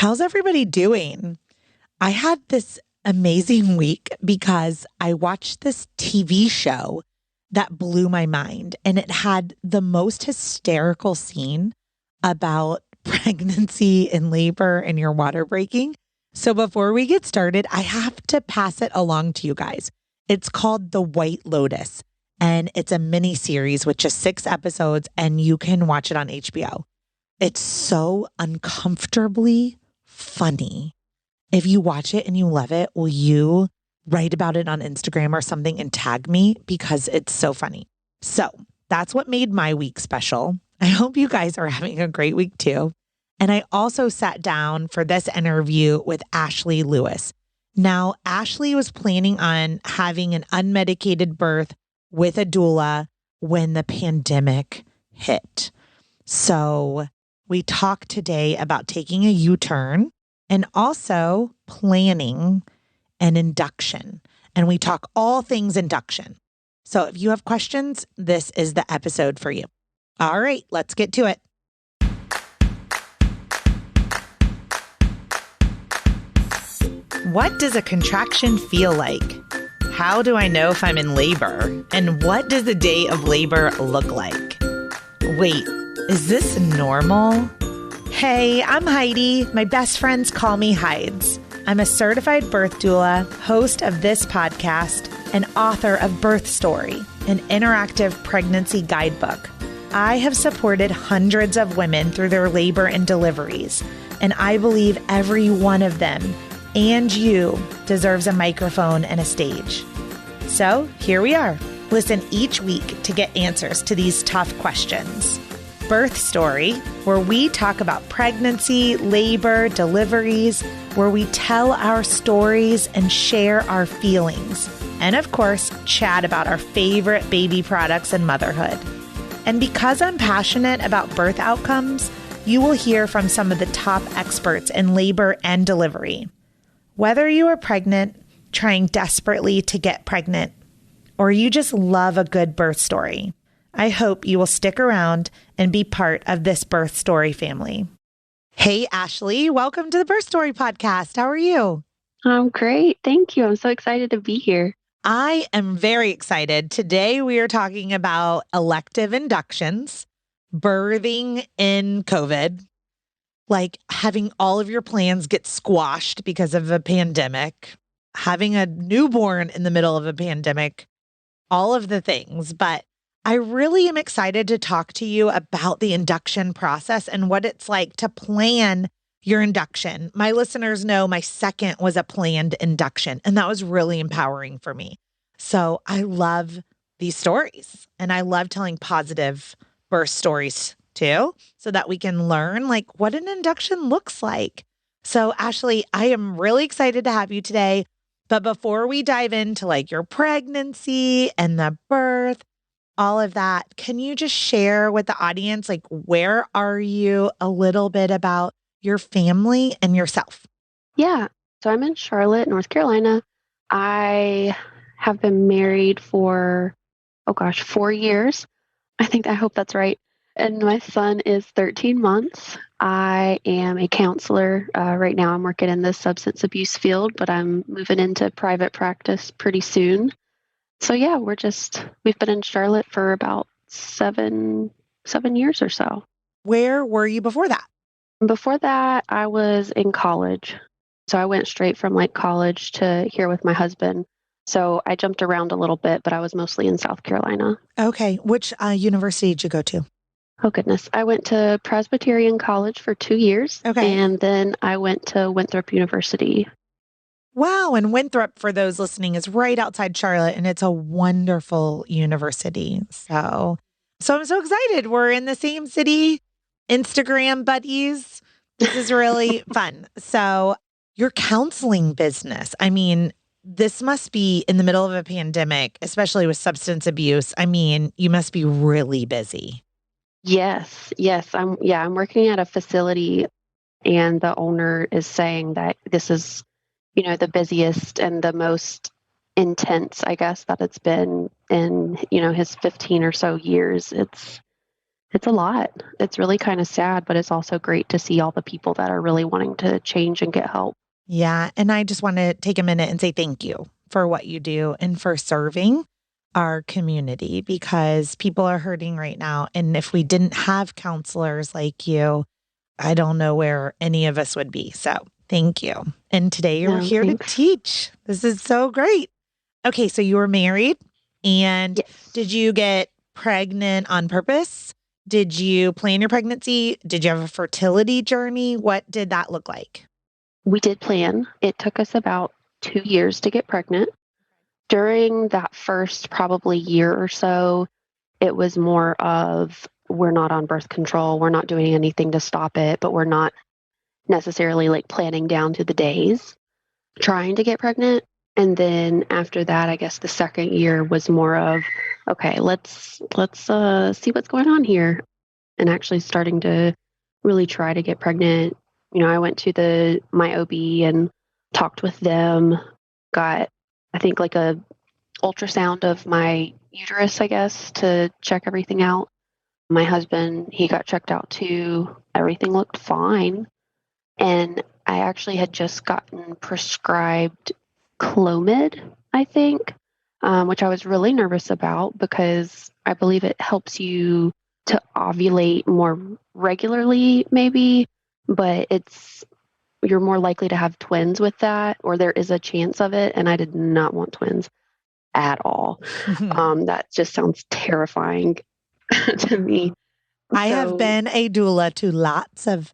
How's everybody doing? I had this amazing week because I watched this TV show that blew my mind, and it had the most hysterical scene about pregnancy and labor and your water breaking. So before we get started, I have to pass it along to you guys. It's called The White Lotus, and it's a mini series with just 6 episodes, and you can watch it on HBO. It's so uncomfortably funny. If you watch it and you love it, will you write about it on Instagram or something and tag me because it's so funny? So that's what made my week special. I hope you guys are having a great week too. And I also sat down for this interview with Ashlee Lewis. Now, Ashlee was planning on having an unmedicated birth with a doula when the pandemic hit. So we talk today about taking a U-turn and also planning an induction. And we talk all things induction. So if you have questions, this is the episode for you. All right, let's get to it. What does a contraction feel like? How do I know if I'm in labor? And what does a day of labor look like? Wait, is this normal? Hey, I'm Heidi. My best friends call me Hides. I'm a certified birth doula, host of this podcast, and author of Birth Story, an interactive pregnancy guidebook. I have supported hundreds of women through their labor and deliveries, and I believe every one of them, and you, deserves a microphone and a stage. So here we are. Listen each week to get answers to these tough questions. Birth Story, where we talk about pregnancy, labor, deliveries, where we tell our stories and share our feelings. And of course, chat about our favorite baby products and motherhood. And because I'm passionate about birth outcomes, you will hear from some of the top experts in labor and delivery. Whether you are pregnant, trying desperately to get pregnant, or you just love a good birth story, I hope you will stick around and be part of this Birth Story family. Hey, Ashlee, welcome to the Birth Story podcast. How are you? I'm great. Thank you. I'm so excited to be here. I am very excited. Today, we are talking about elective inductions, birthing in COVID, like having all of your plans get squashed because of a pandemic, having a newborn in the middle of a pandemic, all of the things. But I really am excited to talk to you about the induction process and what it's like to plan your induction. My listeners know my second was a planned induction, and that was really empowering for me. So I love these stories, and I love telling positive birth stories too, so that we can learn like what an induction looks like. So Ashlee, I am really excited to have you today. But before we dive into like your pregnancy and the birth, all of that, can you just share with the audience, like, where are you, a little bit about your family and yourself? Yeah. So I'm in Charlotte, North Carolina. I have been married for, 4 years. I hope that's right. And my son is 13 months. I am a counselor. Right now I'm working in the substance abuse field, but I'm moving into private practice pretty soon. So yeah, we've been in Charlotte for about seven years or so. Where were you before that? Before that, I was in college. So I went straight from like college to here with my husband. So I jumped around a little bit, but I was mostly in South Carolina. Okay. Which university did you go to? Oh, goodness. I went to Presbyterian College for 2 years. Okay. And then I went to Winthrop University. Wow. And Winthrop, for those listening, is right outside Charlotte, and it's a wonderful university. So I'm so excited. We're in the same city, Instagram buddies. This is really fun. So your counseling business, I mean, this must be in the middle of a pandemic, especially with substance abuse. I mean, you must be really busy. Yes. I'm working at a facility, and the owner is saying that this is, the busiest and the most intense, I guess, that it's been in, his 15 or so years. It's a lot. It's really kind of sad, but it's also great to see all the people that are really wanting to change and get help. Yeah. And I just want to take a minute and say thank you for what you do and for serving our community because people are hurting right now. And if we didn't have counselors like you, I don't know where any of us would be. So thank you. And today you're No, here to thanks. teach. This is so great. Okay. So you were married and did Yes. you get pregnant on purpose? Did you plan your pregnancy? Did you have a fertility journey? What did that look like? We did plan. It took us about 2 years to get pregnant. During that first probably year or so, it was more of we're not on birth control. We're not doing anything to stop it, but we're not necessarily like planning down to the days trying to get pregnant. And then after that, I guess the second year was more of, okay, let's see what's going on here, and actually starting to really try to get pregnant. I went to the my OB and talked with them. Got I think like a ultrasound of my uterus, I guess, to check everything out. My husband, he got checked out too. Everything looked fine. And I actually had just gotten prescribed Clomid, I think, which I was really nervous about because I believe it helps you to ovulate more regularly, maybe, but you're more likely to have twins with that, or there is a chance of it. And I did not want twins at all. That just sounds terrifying to me. I have So, been a doula to lots of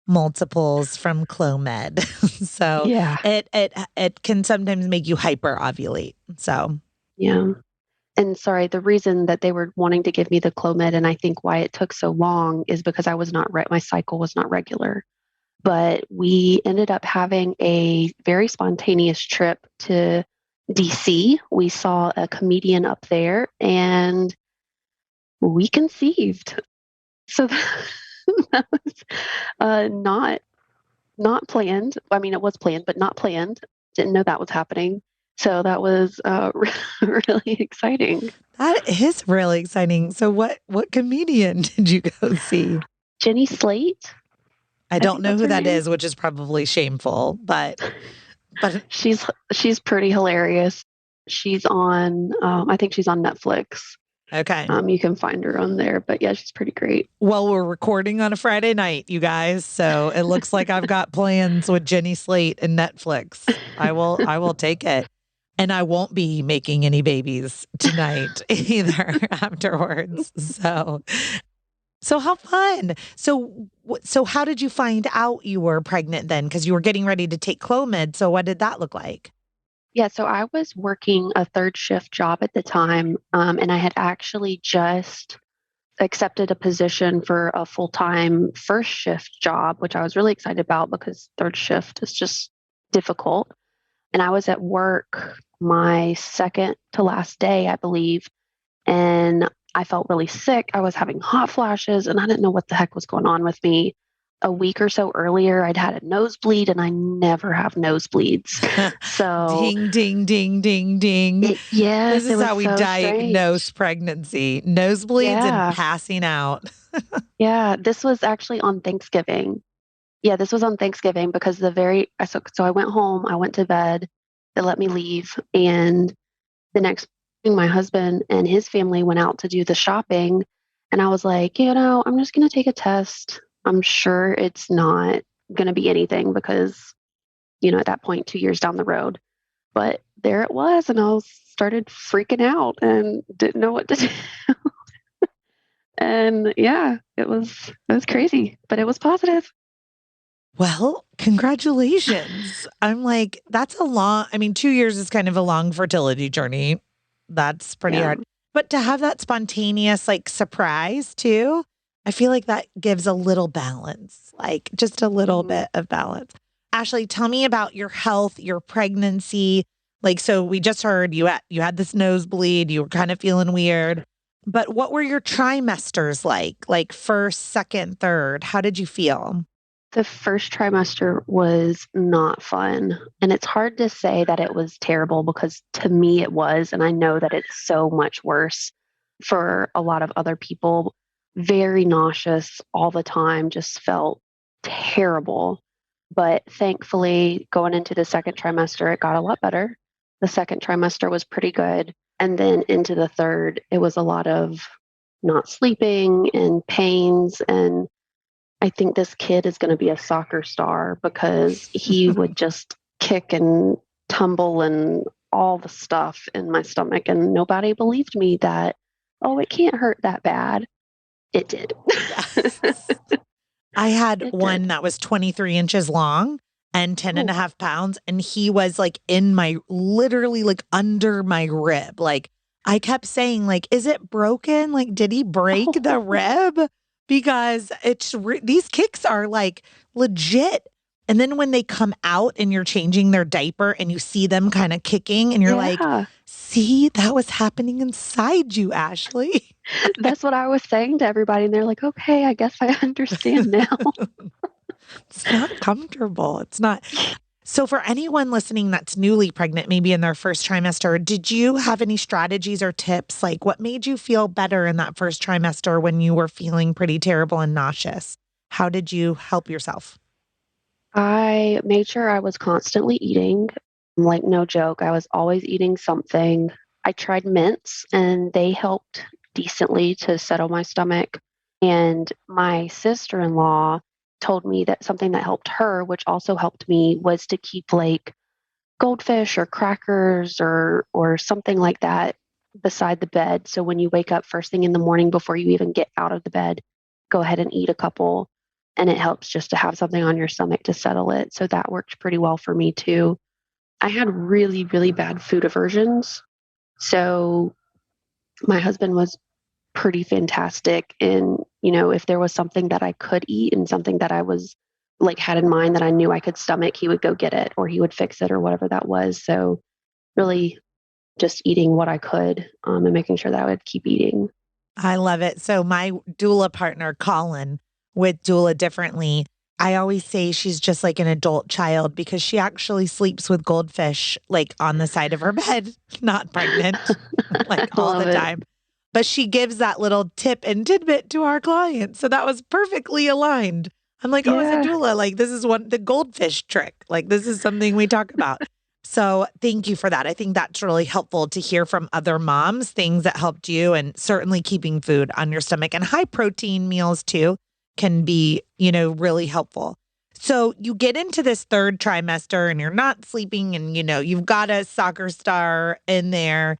multiples from Clomid. So yeah, it can sometimes make you hyper ovulate. So yeah. And sorry, the reason that they were wanting to give me the Clomid, and I think why it took so long, is because I was not my cycle was not regular. But we ended up having a very spontaneous trip to DC. We saw a comedian up there, and we conceived. So that was not planned. I mean, it was planned, but not planned. Didn't know that was happening. So that was really exciting. that is really exciting. So what comedian did you go see? Jenny Slate, I I don't think know that's who her that name. is, which is probably shameful, but She's pretty hilarious. She's on I think she's on Netflix. okay. You can find her on there, but yeah, she's pretty great. Well, we're recording on a Friday night, you guys. So it looks like I've got plans with Jenny Slate and Netflix. I will take it. And I won't be making any babies tonight either afterwards. So how fun. So how did you find out you were pregnant then? Because you were getting ready to take Clomid. So what did that look like? Yeah, so I was working a third shift job at the time, and I had actually just accepted a position for a full time first shift job, which I was really excited about because third shift is just difficult. And I was at work my second to last day, I believe, and I felt really sick. I was having hot flashes and I didn't know what the heck was going on with me. A week or so earlier, I'd had a nosebleed and I never have nosebleeds. So, Ding, ding, ding, ding, ding. This yes, it is was how we so diagnose strange. pregnancy, nosebleeds and Yeah. passing out. Yeah. This was actually on Thanksgiving. Yeah, this was on Thanksgiving because so I went home, I went to bed, they let me leave, and the next morning, my husband and his family went out to do the shopping. And I was like, I'm just going to take a test. I'm sure it's not going to be anything because, at that point, 2 years down the road. But there it was. And started freaking out and didn't know what to do. And yeah, it was crazy, but it was positive. Well, congratulations. I'm like, that's a long, I mean, 2 years is kind of a long fertility journey. That's pretty Yeah. hard. But to have that spontaneous, like, surprise too, I feel like that gives a little balance, like just a little Mhm. bit of balance. Ashley, tell me about your health, your pregnancy. Like, so we just heard you had this nosebleed, you were kind of feeling weird. But what were your trimesters like first, second, third? How did you feel? The first trimester was not fun. And it's hard to say that it was terrible because to me it was. And I know that it's so much worse for a lot of other people. very nauseous all the time, just felt terrible. But thankfully, going into the second trimester, it got a lot better. The second trimester was pretty good. And then into the third, it was a lot of not sleeping and pains. And I think this kid is going to be a soccer star because he would just kick and tumble and all the stuff in my stomach. And nobody believed me that, oh, it can't hurt that bad. It did. Yes. I had It one did. that was 23 inches long and 10 and a Oh, half pounds. And he was like in my, literally like under my rib. Like I kept saying like, is it broken? Like, did he break the oh, rib? Because these kicks are like legit. And then when they come out and you're changing their diaper and you see them kind of kicking and you're like, yeah. see, that was happening inside you, Ashlee. That's what I was saying to everybody. And they're like, okay, I guess I understand now. It's not comfortable. It's not. So, for anyone listening that's newly pregnant, maybe in their first trimester, did you have any strategies or tips? Like, what made you feel better in that first trimester when you were feeling pretty terrible and nauseous? How did you help yourself? I made sure I was constantly eating. Like, no joke, I was always eating something. I tried mints and they helped decently to settle my stomach. And my sister in law told me that something that helped her, which also helped me, was to keep like goldfish or crackers or something like that beside the bed. So when you wake up first thing in the morning before you even get out of the bed, go ahead and eat a couple. And it helps just to have something on your stomach to settle it. So that worked pretty well for me too. I had really, really bad food aversions. So my husband was pretty fantastic in, if there was something that I could eat and something that I was like had in mind that I knew I could stomach, he would go get it or he would fix it or whatever that was. So really just eating what I could and making sure that I would keep eating. I love it. So, my doula partner, Colin, with Doula Differently, I always say she's just like an adult child because she actually sleeps with goldfish like on the side of her bed, not pregnant, like I all love the it. time. But she gives that little tip and tidbit to our clients. So that was perfectly aligned. I'm like, oh, as a Yeah. doula, like this is the goldfish trick. Like this is something we talk about. So thank you for that. I think that's really helpful to hear from other moms, things that helped you, and certainly keeping food on your stomach and high protein meals too can be, really helpful. So you get into this third trimester and you're not sleeping and, you've got a soccer star in there.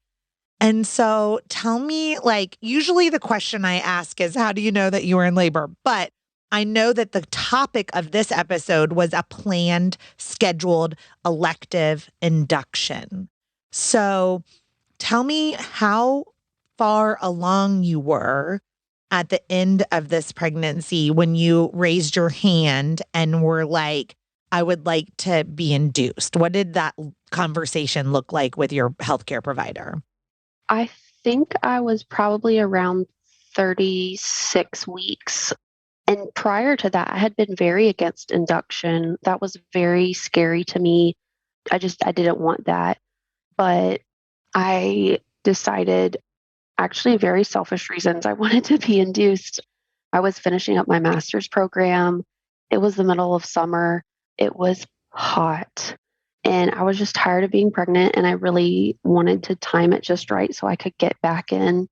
And so tell me, like, usually the question I ask is, how do you know that you were in labor? But I know that the topic of this episode was a planned, scheduled, elective induction. So tell me how far along you were at the end of this pregnancy when you raised your hand and were like, I would like to be induced. What did that conversation look like with your healthcare provider? I think I was probably around 36 weeks. And prior to that, I had been very against induction. That was very scary to me. I didn't want that. But I decided, actually, very selfish reasons, I wanted to be induced. I was finishing up my master's program. It was the middle of summer. It was hot. And I was just tired of being pregnant. And I really wanted to time it just right so I could get back in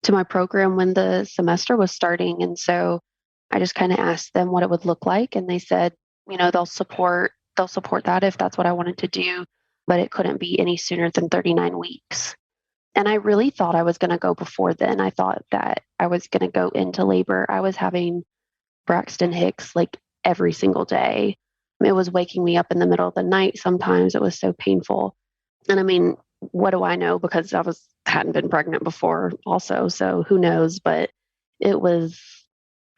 to my program when the semester was starting. And so I just kind of asked them what it would look like. And they said, they'll support that if that's what I wanted to do, but it couldn't be any sooner than 39 weeks. And I really thought I was going to go before then. I thought that I was going to go into labor. I was having Braxton Hicks like every single day. It was waking me up in the middle of the night sometimes. It was so painful. And I mean, what do I know? Because hadn't been pregnant before also. So who knows? But it was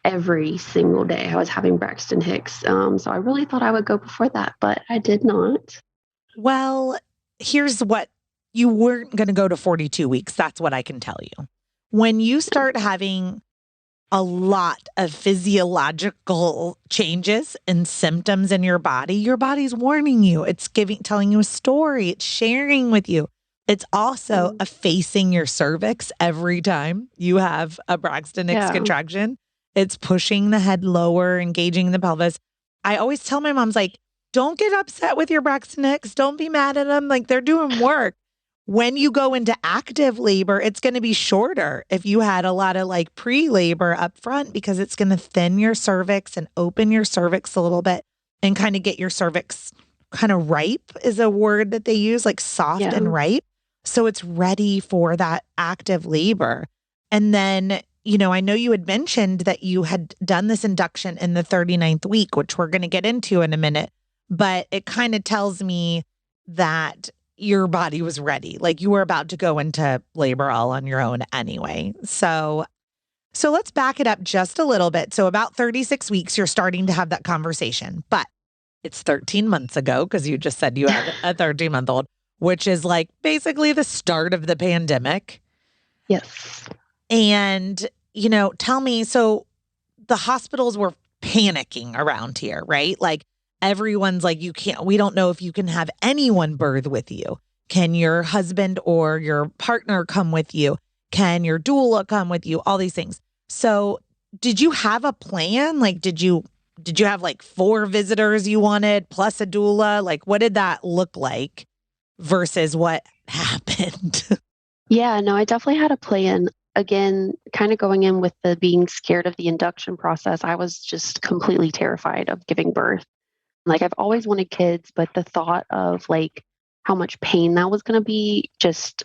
every single day I was having Braxton Hicks. So I really thought I would go before that, but I did not. Well, here's what you weren't going to go to 42 weeks. That's what I can tell you. When you start having a lot of physiological changes and symptoms in your body's warning you. It's telling you a story. It's sharing with you. It's also Mm. effacing your cervix every time you have a Braxton Hicks Yeah. contraction. It's pushing the head lower, engaging the pelvis. I always tell my moms, like, don't get upset with your Braxton Hicks. Don't be mad at them. Like, they're doing work. When you go into active labor, it's going to be shorter if you had a lot of like pre-labor up front because it's going to thin your cervix and open your cervix a little bit and kind of get your cervix kind of ripe is a word that they use, like soft Yeah. and ripe. So it's ready for that active labor. And then, I know you had mentioned that you had done this induction in the 39th week, which we're going to get into in a minute, but it kind of tells me that your body was ready. Like you were about to go into labor all on your own anyway. So let's back it up just a little bit. So about 36 weeks, you're starting to have that conversation, but it's 13 months ago because you just said you had a 13-month-old, which is like basically the start of the pandemic. Yes. And, tell me, so the hospitals were panicking around here, right? Like everyone's like, we don't know if you can have anyone birth with you. Can your husband or your partner come with you? Can your doula come with you? All these things. So did you have a plan? Like, did you have like 4 visitors you wanted plus a doula? Like, what did that look like versus what happened? Yeah, no, I definitely had a plan. Again, kind of going in with the being scared of the induction process, I was just completely terrified of giving birth. Like, I've always wanted kids, but the thought of like how much pain that was going to be just,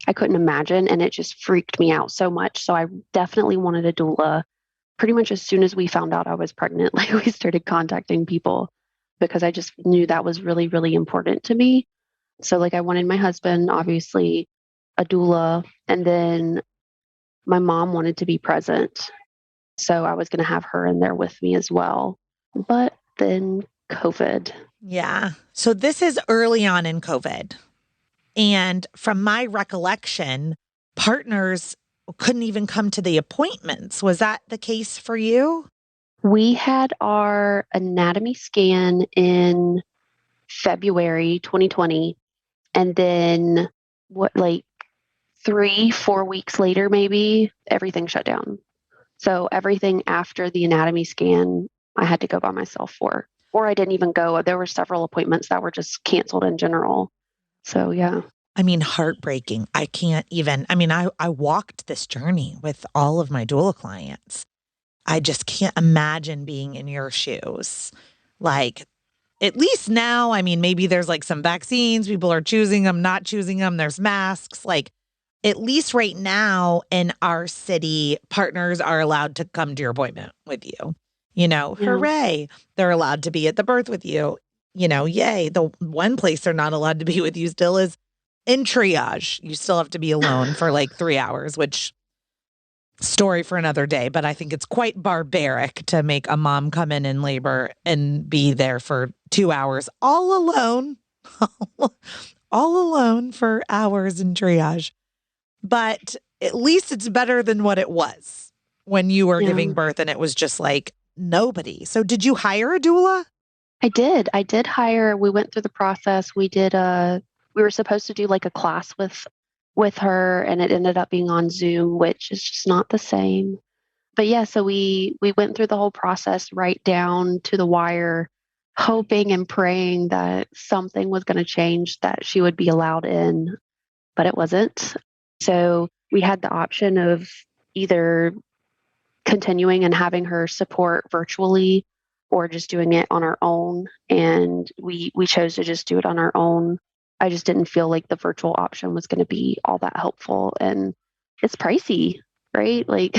I couldn't imagine. And it just freaked me out so much. So I definitely wanted a doula. Pretty much as soon as we found out I was pregnant, like we started contacting people because I just knew that was really, really important to me. So, like, I wanted my husband, obviously, a doula, and then my mom wanted to be present. So, I was going to have her in there with me as well. But then COVID. Yeah. So this is early on in COVID. And from my recollection, partners couldn't even come to the appointments. Was that the case for you? We had our anatomy scan in February 2020. And then, what, like 3, 4 weeks later, maybe everything shut down. So everything after the anatomy scan, I had to go by myself for, or I didn't even go. There were several appointments that were just canceled in general. So yeah. I mean, heartbreaking. I can't even, I walked this journey with all of my doula clients. I just can't imagine being in your shoes. Like, at least now, maybe there's like some vaccines, people are choosing them, not choosing them, there's masks. Like, at least right now in our city, partners are allowed to come to your appointment with you. Yeah. Hooray. They're allowed to be at the birth with you. Yay. The one place they're not allowed to be with you still is in triage. You still have to be alone for like 3 hours, which story for another day. But I think it's quite barbaric to make a mom come in labor and be there for 2 hours all alone, all alone for hours in triage. But at least it's better than what it was when you were giving Yeah. birth and it was just like nobody. So did you hire a doula? I did. I did hire. We went through the process. We were supposed to do like a class with her, and it ended up being on Zoom, which is just not the same. But yeah, so we went through the whole process right down to the wire, hoping and praying that something was going to change, that she would be allowed in, but it wasn't. So we had the option of either continuing and having her support virtually or just doing it on our own. And we chose to just do it on our own. I just didn't feel like the virtual option was going to be all that helpful. And it's pricey, right? Like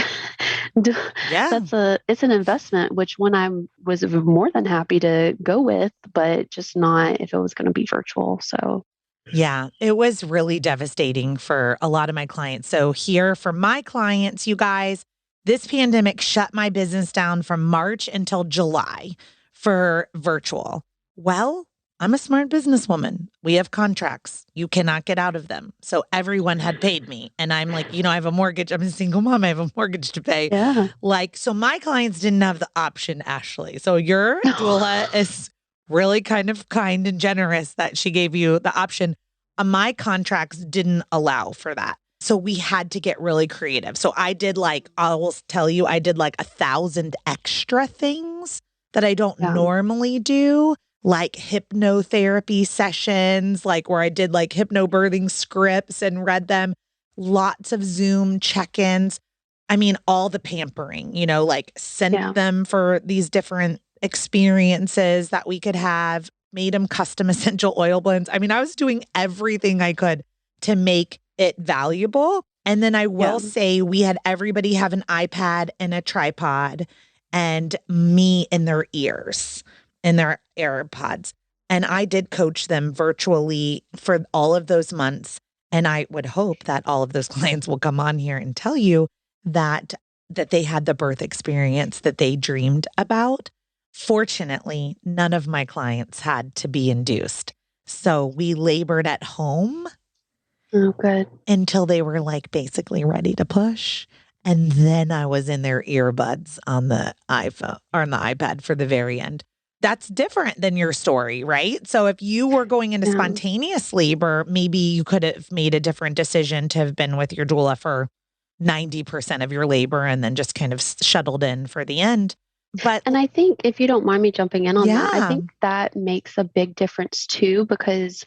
Yeah. it's an investment, which one I was more than happy to go with, but just not if it was going to be virtual. So Yeah, it was really devastating for a lot of my clients. So, here for my clients, you guys, this pandemic shut my business down from March until July for virtual. Well, I'm a smart businesswoman. We have contracts. You cannot get out of them. So, everyone had paid me. And I'm like, I have a mortgage. I'm a single mom. I have a mortgage to pay. yeah. Like, so my clients didn't have the option, Ashlee. So, your doula is really kind of kind and generous that she gave you the option. my contracts didn't allow for that. So we had to get really creative. So I did I will tell you, I did 1,000 extra things that I don't Yeah. normally do, like hypnotherapy sessions, where I did hypnobirthing scripts and read them, lots of Zoom check-ins. I mean, all the pampering, sent them for these different experiences that we could have, made them custom essential oil blends. I mean, I was doing everything I could to make it valuable. And then I will say we had everybody have an iPad and a tripod and me in their ears, in their AirPods. And I did coach them virtually for all of those months. And I would hope that all of those clients will come on here and tell you that they had the birth experience that they dreamed about. Fortunately, none of my clients had to be induced. So we labored at home. Oh, good. Until they were basically ready to push. And then I was in their earbuds on the iPhone or on the iPad for the very end. That's different than your story, right? So if you were going into spontaneous labor, maybe you could have made a different decision to have been with your doula for 90% of your labor and then just kind of shuttled in for the end. And I think, if you don't mind me jumping in on that, I Yeah. think that makes a big difference too, because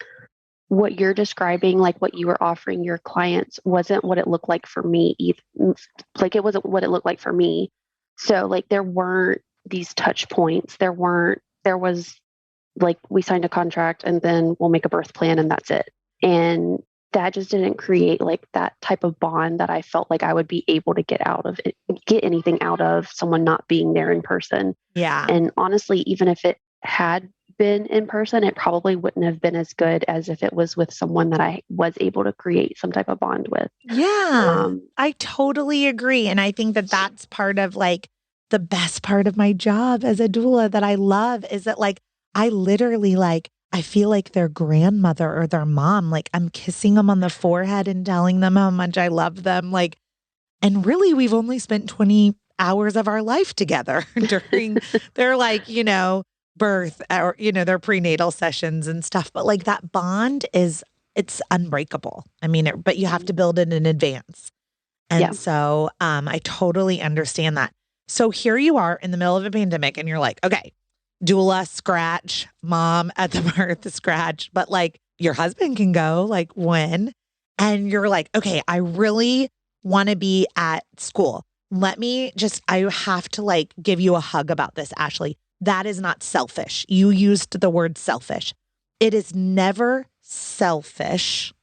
what you're describing, what you were offering your clients, wasn't what it looked like for me either. It wasn't what it looked like for me. So there weren't these touch points. There was we signed a contract and then we'll make a birth plan and that's it. And that just didn't create that type of bond that I felt like I would be able to get anything out of someone not being there in person. Yeah. And honestly, even if it had been in person, it probably wouldn't have been as good as if it was with someone that I was able to create some type of bond with. Yeah, I totally agree. And I think that that's part of the best part of my job as a doula that I love is that I literally I feel like their grandmother or their mom, I'm kissing them on the forehead and telling them how much I love them. And really we've only spent 20 hours of our life together during their birth or, their prenatal sessions and stuff. But that bond it's unbreakable. I mean, but you have to build it in advance. And so I totally understand that. So here you are in the middle of a pandemic and you're like, okay, doula, scratch, mom at the birth, scratch. But your husband can go when? And you're like, okay, I really want to be at school. I have to give you a hug about this, Ashlee. That is not selfish. You used the word selfish. It is never selfish.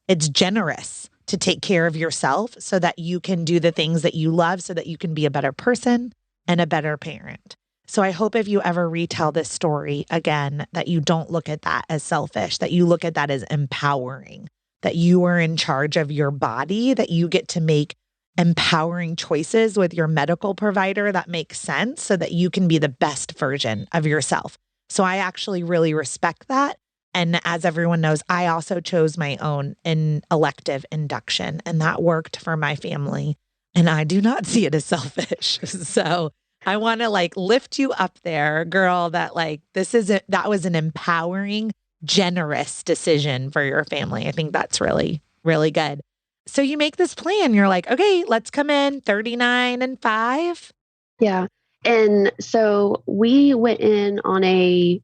It's generous to take care of yourself so that you can do the things that you love so that you can be a better person and a better parent. So I hope if you ever retell this story again, that you don't look at that as selfish, that you look at that as empowering, that you are in charge of your body, that you get to make empowering choices with your medical provider that makes sense so that you can be the best version of yourself. So I actually really respect that. And as everyone knows, I also chose my own elective induction, and that worked for my family. And I do not see it as selfish. So I want to lift you up there, girl, that that was an empowering, generous decision for your family. I think that's really, really good. So you make this plan. You're like, okay, let's come in 39 and 5. Yeah. And so we went in on a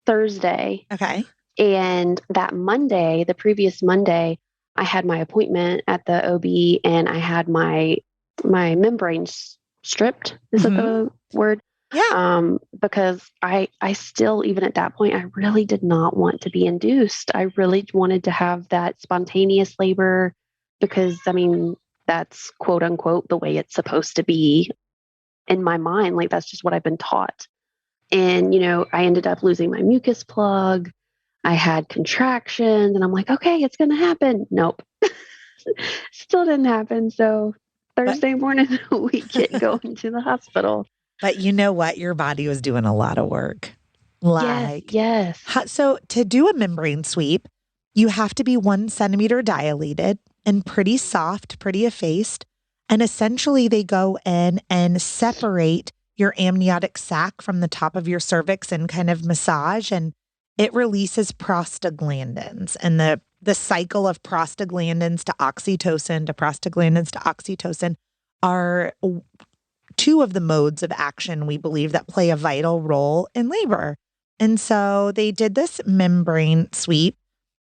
Thursday. Okay. And that Monday, the previous Monday, I had my appointment at the OB and I had my membranes stripped. Is that the word? Yeah. Because I still, even at that point, I really did not want to be induced. I really wanted to have that spontaneous labor because, I mean, that's quote unquote the way it's supposed to be in my mind. That's just what I've been taught. And, I ended up losing my mucus plug. I had contractions and I'm like, okay, it's going to happen. Nope. Still didn't happen. So Thursday morning, we get going to the hospital. But you know what? Your body was doing a lot of work. Yes. So to do a membrane sweep, you have to be 1 centimeter dilated and pretty soft, pretty effaced. And essentially they go in and separate your amniotic sac from the top of your cervix and kind of massage. And it releases prostaglandins, and the cycle of prostaglandins to oxytocin to prostaglandins to oxytocin are two of the modes of action we believe that play a vital role in labor. And so they did this membrane sweep,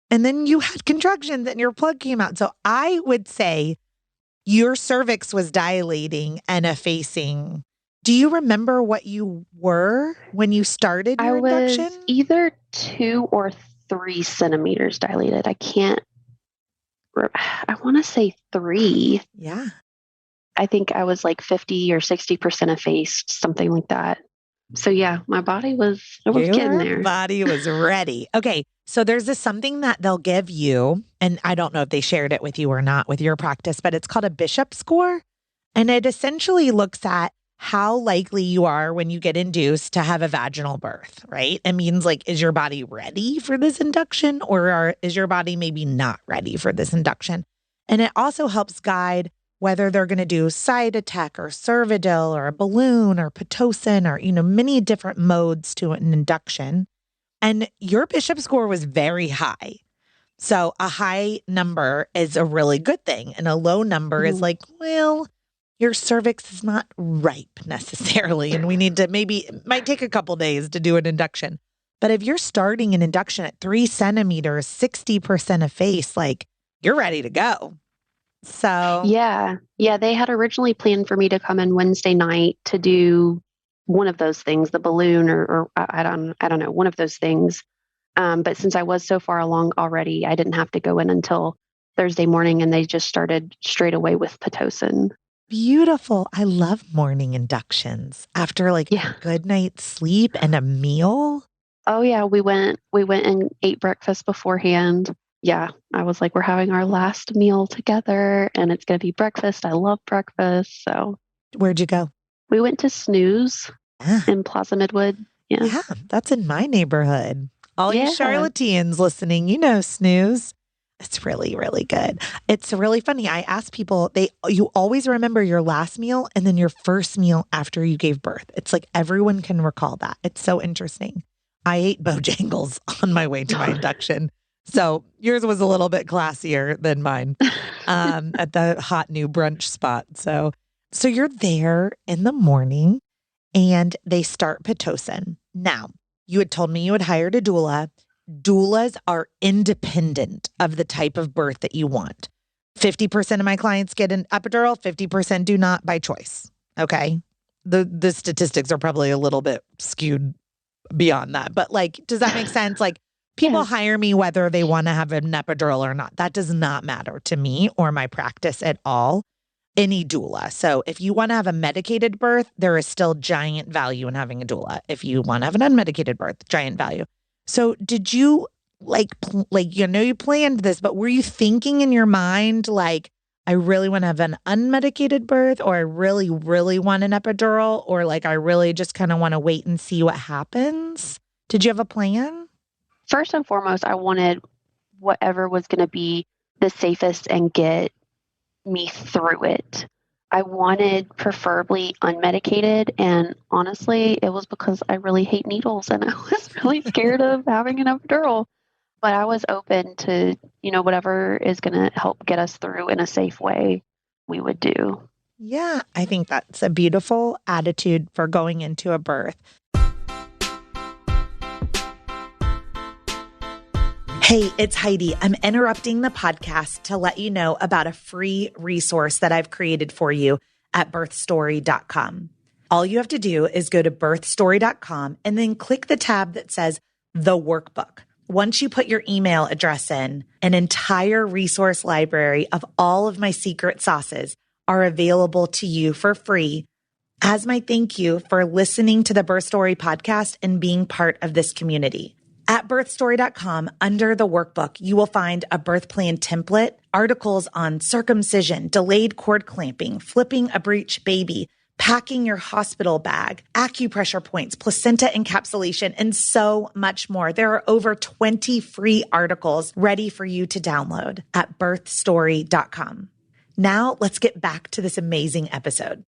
and then you had contractions and your plug came out. So I would say your cervix was dilating and effacing. Do you remember what you were when you started your induction? I was either 2 or 3 centimeters dilated. I want to say 3. Yeah. I think I was like 50 or 60% effaced, something like that. So yeah, my body was getting there. Your body was ready. Okay. So there's something that they'll give you, and I don't know if they shared it with you or not with your practice, but it's called a Bishop score. And it essentially looks at how likely you are when you get induced to have a vaginal birth, right? It means like, is your body ready for this induction, or is your body maybe not ready for this induction? And it also helps guide whether they're going to do side attack or cervidil or a balloon or Pitocin or, many different modes to an induction. And your Bishop score was very high. So a high number is a really good thing. And a low number is like, well, your cervix is not ripe necessarily. And we need to it might take a couple days to do an induction. But if you're starting an induction at 3 centimeters, 60% effaced, like you're ready to go. So yeah, they had originally planned for me to come in Wednesday night to do one of those things, the balloon or I don't know, one of those things. But since I was so far along already, I didn't have to go in until Thursday morning, and they just started straight away with Pitocin. Beautiful. I love morning inductions after a good night's sleep and a meal. Oh yeah, we went and ate breakfast beforehand. Yeah, I was like, we're having our last meal together and it's going to be breakfast. I love breakfast. So where'd you go? We went to Snooze in Plaza Midwood. Yeah, that's in my neighborhood. All you charlatans listening, Snooze. It's really, really good. It's really funny. I ask people, you always remember your last meal and then your first meal after you gave birth. It's like everyone can recall that. It's so interesting. I ate Bojangles on my way to my induction. So yours was a little bit classier than mine at the hot new brunch spot. So you're there in the morning and they start Pitocin. Now, you had told me you had hired a doula. Doulas are independent of the type of birth that you want. 50% of my clients get an epidural, 50% do not by choice. Okay. The statistics are probably a little bit skewed beyond that. But does that make sense? People hire me whether they want to have an epidural or not. That does not matter to me or my practice at all. Any doula. So if you want to have a medicated birth, there is still giant value in having a doula. If you want to have an unmedicated birth, giant value. So did you you planned this, but were you thinking in your mind, I really want to have an unmedicated birth, or I really, really want an epidural, or I really just kind of want to wait and see what happens? Did you have a plan? First and foremost, I wanted whatever was going to be the safest and get me through it. I wanted preferably unmedicated, and honestly, it was because I really hate needles and I was really scared of having an epidural. But I was open to, whatever is going to help get us through in a safe way, we would do. Yeah, I think that's a beautiful attitude for going into a birth. Hey, it's Heidi. I'm interrupting the podcast to let you know about a free resource that I've created for you at birthstory.com. All you have to do is go to birthstory.com and then click the tab that says The Workbook. Once you put your email address in, an entire resource library of all of my secret sauces are available to you for free as my thank you for listening to the Birth Story podcast and being part of this community. At birthstory.com, under the workbook, you will find a birth plan template, articles on circumcision, delayed cord clamping, flipping a breech baby, packing your hospital bag, acupressure points, placenta encapsulation, and so much more. There are over 20 free articles ready for you to download at birthstory.com. Now let's get back to this amazing episode.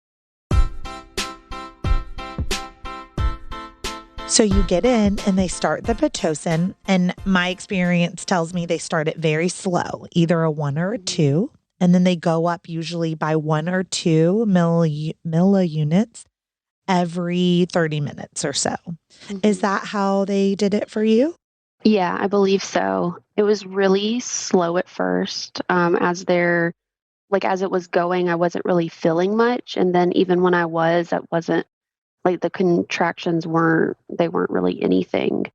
So you get in and they start the Pitocin, and my experience tells me they start it very slow, either a 1 or a 2, and then they go up usually by 1 or 2 milliunits every 30 minutes or so. Is that how they did it for you? Yeah, I believe so. It was really slow at first. As it was going, I wasn't really feeling much. And then even when I was, that wasn't like the contractions weren't really anything.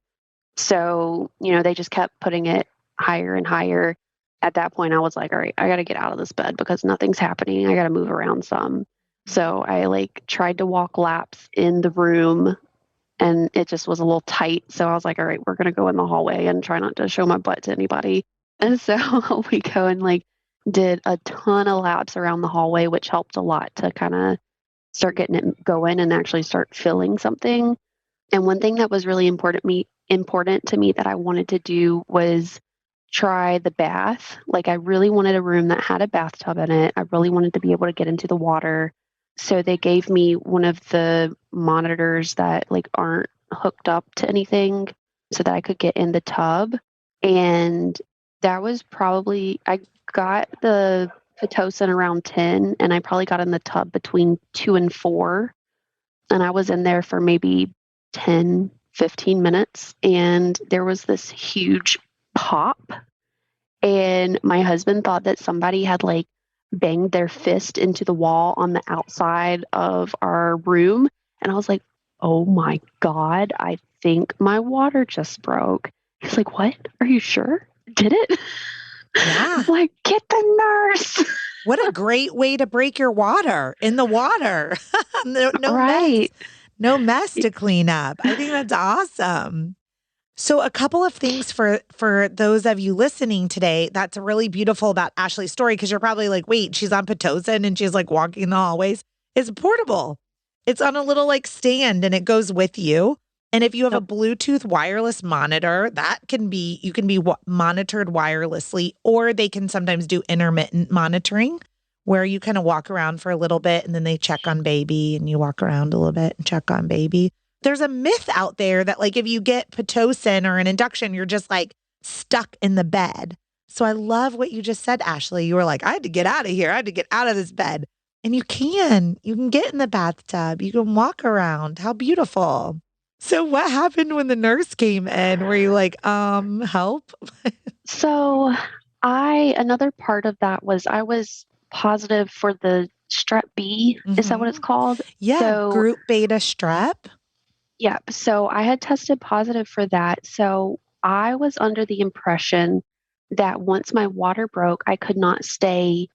So, they just kept putting it higher and higher. At that point, I was like, all right, I got to get out of this bed because nothing's happening. I got to move around some. So I tried to walk laps in the room and it just was a little tight. So I was like, all right, we're going to go in the hallway and try not to show my butt to anybody. And so we go and did a ton of laps around the hallway, which helped a lot to kind of start getting it going and actually start feeling something. And one thing that was really important to me that I wanted to do was try the bath. I really wanted a room that had a bathtub in it. I really wanted to be able to get into the water. So they gave me one of the monitors that aren't hooked up to anything so that I could get in the tub. And that was probably I got the Pitocin around 10 and I probably got in the tub between 2 and 4. And I was in there for maybe 10, 15 minutes and there was this huge pop. And my husband thought that somebody had banged their fist into the wall on the outside of our room. And I was like, oh my God, I think my water just broke. He's like, what? Are you sure? Did it? Yeah. I'm like, get the nurse. What a great way to break your water in the water. No Right. mess. No mess to clean up. I think that's awesome. So a couple of things for those of you listening today, that's really beautiful about Ashlee's story, because you're probably like, wait, she's on Pitocin and she's walking the hallways. It's portable. It's on a little stand and it goes with you. And if you have a Bluetooth wireless monitor, you can be monitored wirelessly, or they can sometimes do intermittent monitoring where you kind of walk around for a little bit and then they check on baby and you walk around a little bit and check on baby. There's a myth out there that if you get Pitocin or an induction, you're just stuck in the bed. So I love what you just said, Ashlee. You were like, I had to get out of here. I had to get out of this bed. And you can get in the bathtub. You can walk around. How beautiful. So what happened when the nurse came in? Were you like, help? So another part of that was I was positive for the strep B. Is that what it's called? Yeah, So, group beta strep. yeah. So I had tested positive for that. So I was under the impression that once my water broke, I could not stay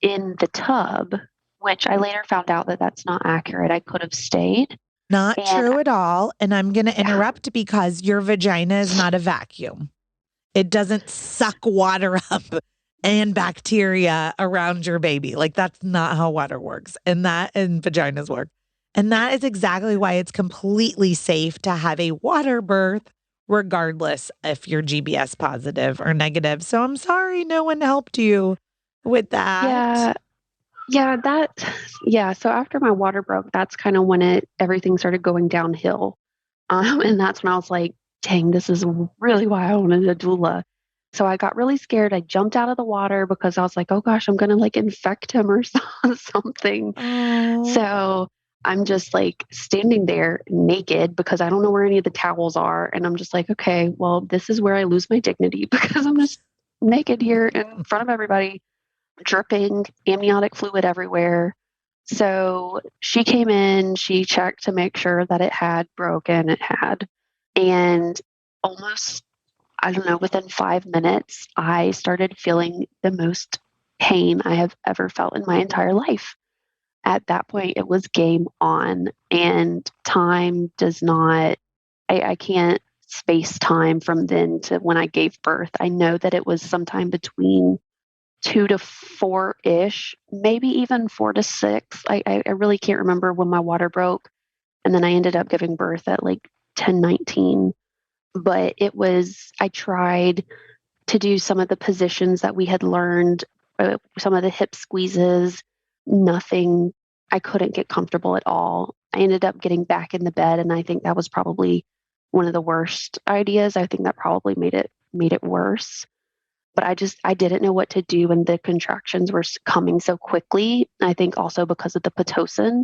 in the tub, which I later found out that that's not accurate. I could have stayed. Not And true at all. And I'm going to interrupt because your vagina is not a vacuum. It doesn't suck water up and bacteria around your baby. That's not how water works. And vaginas work. And that is exactly why it's completely safe to have a water birth, regardless if you're GBS positive or negative. So I'm sorry no one helped you with that. So after my water broke, that's kind of when everything started going downhill. And that's when I was like, dang, this is really why I wanted a doula. So I got really scared. I jumped out of the water because I was like, oh gosh, I'm going to infect him or something. Oh. So I'm just standing there naked because I don't know where any of the towels are. And I'm just like, okay, well, this is where I lose my dignity because I'm just naked here in front of everybody, dripping amniotic fluid everywhere. So she came in, she checked to make sure that it had broken. It had. And almost, I don't know, within 5 minutes, I started feeling the most pain I have ever felt in my entire life. At that point, it was game on, and time does not, I can't space time from then to when I gave birth. I know that it was sometime between 2 to 4 ish, maybe even 4 to 6. I really can't remember when my water broke. And then I ended up giving birth at 10:19. But I tried to do some of the positions that we had learned, some of the hip squeezes, nothing. I couldn't get comfortable at all. I ended up getting back in the bed, and I think that was probably one of the worst ideas. I think that probably made it worse. But I didn't know what to do when the contractions were coming so quickly. I think also because of the Pitocin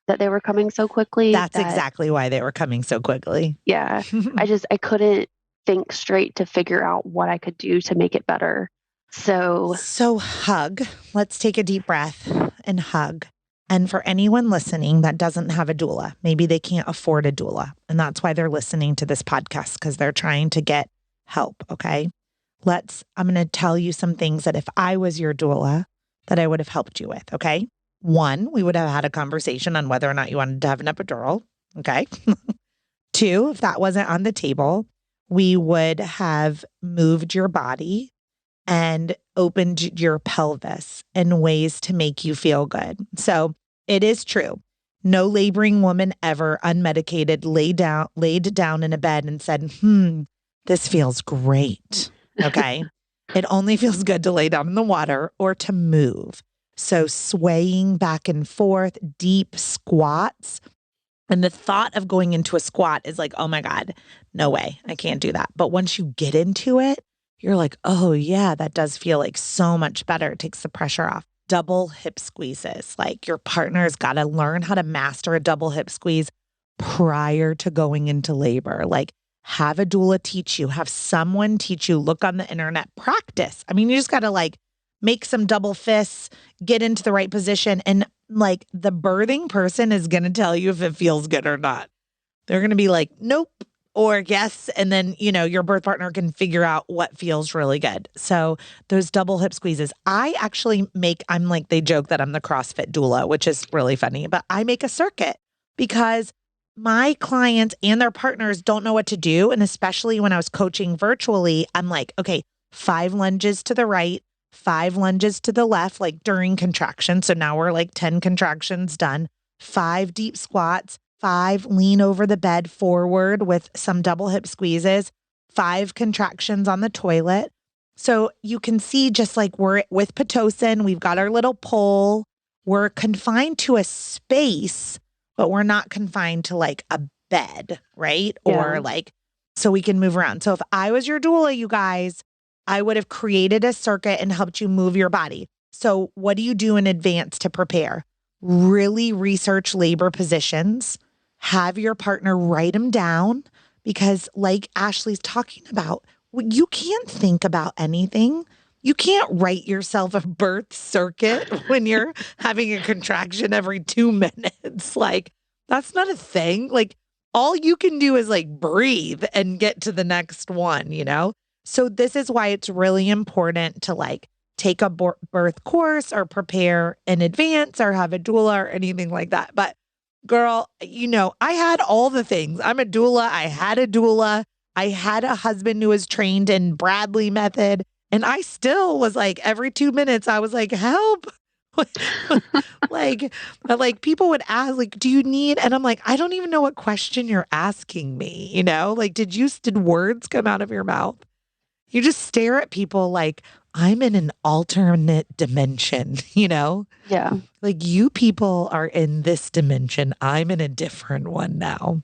that they were coming so quickly That's that, exactly why they were coming so quickly. yeah, I couldn't think straight to figure out what I could do to make it better. So hug. Let's take a deep breath and hug. And for anyone listening that doesn't have a doula, maybe they can't afford a doula. And that's why they're listening to this podcast, because they're trying to get help. Okay. I'm going to tell you some things that if I was your doula, that I would have helped you with. Okay. One, we would have had a conversation on whether or not you wanted to have an epidural. Okay. Two, if that wasn't on the table, we would have moved your body and opened your pelvis in ways to make you feel good. So it is true. No laboring woman ever unmedicated laid down in a bed and said, this feels great. Okay. It only feels good to lay down in the water or to move. So swaying back and forth, deep squats. And the thought of going into a squat is like, oh my God, no way. I can't do that. But once you get into it, you're like, oh yeah, that does feel like so much better. It takes the pressure off. Double hip squeezes. Like your partner's got to learn how to master a double hip squeeze prior to going into labor. Like have a doula teach you, have someone teach you, look on the internet, practice. I mean, you just got to like make some double fists, get into the right position. And like the birthing person is going to tell you if it feels good or not. They're going to be like, nope, or yes. And then, your birth partner can figure out what feels really good. So those double hip squeezes, I'm like, they joke that I'm the CrossFit doula, which is really funny, but I make a circuit because my clients and their partners don't know what to do. And especially when I was coaching virtually, I'm like, okay, 5 lunges to the right, 5 lunges to the left, like during contraction. So now we're like 10 contractions done, 5 deep squats, 5 lean over the bed forward with some double hip squeezes, 5 contractions on the toilet. So you can see just like we're with Pitocin, we've got our little pole. We're confined to a space, but we're not confined to like a bed, right? yeah. Or like, so we can move around. So if I was your doula, you guys, I would have created a circuit and helped you move your body. So what do you do in advance to prepare? Really research labor positions. Have your partner write them down because like Ashlee's talking about, you can't think about anything. You can't write yourself a birth circuit when you're having a contraction every 2 minutes. Like, that's not a thing. Like, all you can do is like breathe and get to the next one? So this is why it's really important to like take a birth course or prepare in advance or have a doula or anything like that. But girl, I had all the things. I'm a doula. I had a doula. I had a husband who was trained in Bradley method. And I still was like, every 2 minutes, I was like, help. like people would ask, like, do you need? And I'm like, I don't even know what question you're asking me. Like, did words come out of your mouth? You just stare at people like, I'm in an alternate dimension, Yeah. Like you people are in this dimension. I'm in a different one now.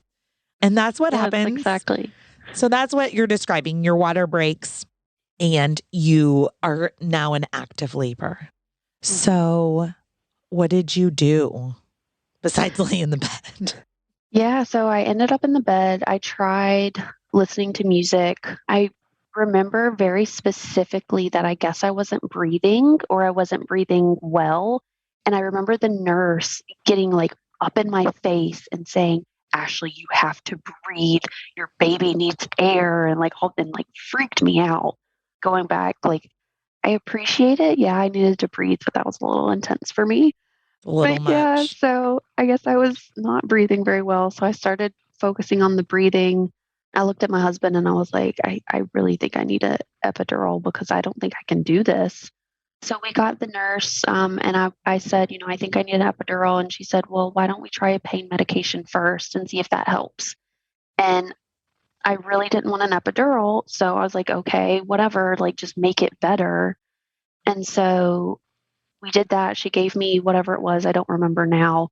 And that's what happens. Exactly. So that's what you're describing. Your water breaks and you are now in active labor. Mm-hmm. So what did you do besides lay in the bed? Yeah. So I ended up in the bed. I tried listening to music. I remember very specifically that I guess I wasn't breathing or I wasn't breathing well. And I remember the nurse getting like up in my face and saying, Ashlee, you have to breathe. Your baby needs air and like freaked me out. Going back, like I appreciate it. Yeah, I needed to breathe, but that was a little intense for me. A little much. Yeah, so I guess I was not breathing very well. So I started focusing on the breathing. I looked at my husband and I was like, I really think I need an epidural because I don't think I can do this. So we got the nurse and I said, I think I need an epidural. And she said, well, why don't we try a pain medication first and see if that helps? And I really didn't want an epidural. So I was like, okay, whatever, like just make it better. And so we did that. She gave me whatever it was. I don't remember now.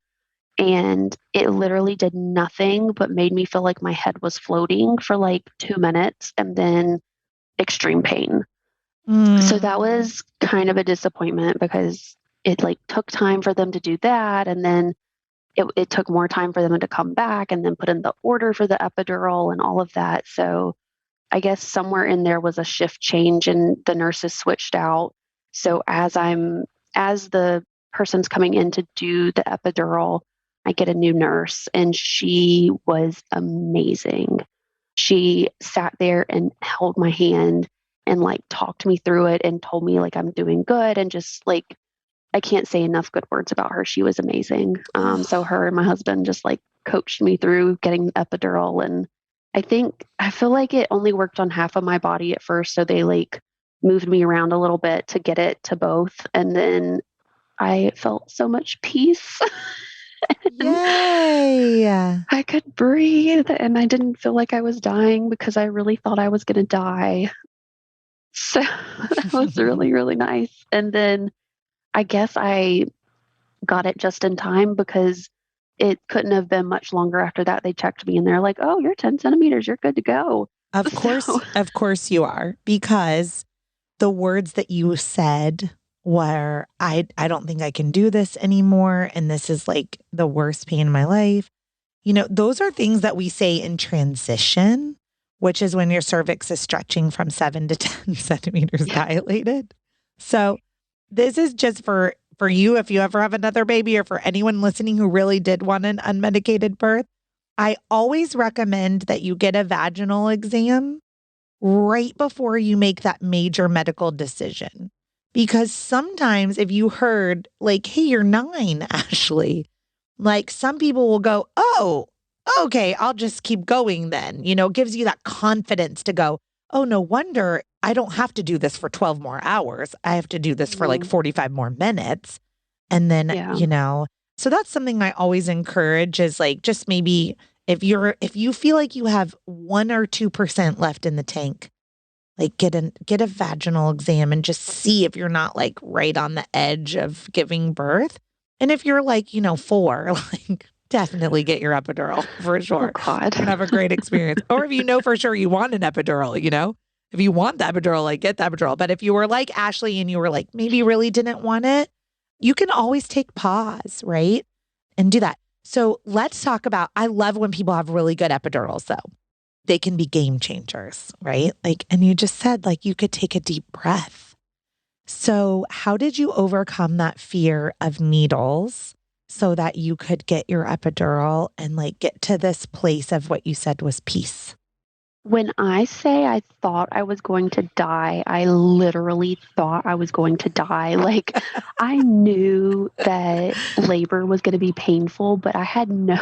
and it literally did nothing but made me feel like my head was floating for like 2 minutes and then extreme pain. So that Mm. was kind of a disappointment because it like took time for them to do that. And then it took more time for them to come back and then put in the order for the epidural and all of that. So I guess somewhere in there was a shift change and the nurses switched out. So as the person's coming in to do the epidural, I get a new nurse and she was amazing. She sat there and held my hand and like talked me through it and told me like I'm doing good and just like I can't say enough good words about her. She was amazing. So Oh, her and my husband just like coached me through getting the epidural. And I feel like it only worked on half of my body at first. So they like moved me around a little bit to get it to both. And then I felt so much peace and yay. I could breathe and I didn't feel like I was dying because I really thought I was going to die. So that was really, really nice. And then I guess I got it just in time because it couldn't have been much longer after that. They checked me and they're like, "Oh, you're 10 centimeters. You're good to go." So, Of course you are, because the words that you said were, I don't think I can do this anymore. And this is like the worst pain in my life. You know, those are things that we say in transition, which is when your cervix is stretching from 7 to 10 centimeters yeah. dilated. So this is just for you, if you ever have another baby, or for anyone listening who really did want an unmedicated birth. I always recommend that you get a vaginal exam right before you make that major medical decision. Because sometimes if you heard like, hey, you're 9, Ashlee, like some people will go, oh, okay, I'll just keep going then. You know, it gives you that confidence to go, oh, no wonder I don't have to do this for 12 more hours. I have to do this for like Mhm. 45 more minutes. And then, Yeah. you know, so that's something I always encourage is like just maybe if you feel like you have 1 or 2% left in the tank, like get a vaginal exam and just see if you're not like right on the edge of giving birth. And if you're like, 4, like definitely get your epidural for Oh sure. God. You're gonna have a great experience. Or if you know for sure you want an epidural, if you want the epidural, like get the epidural. But if you were like Ashlee and you were like maybe really didn't want it, you can always take pause, right? And do that. So let's talk about, I love when people have really good epidurals though. They can be game changers, right? Like, and you just said, like, you could take a deep breath. So, how did you overcome that fear of needles so that you could get your epidural and like get to this place of what you said was peace? When I say I thought I was going to die, I literally thought I was going to die. Like, I knew that labor was going to be painful, but I had no,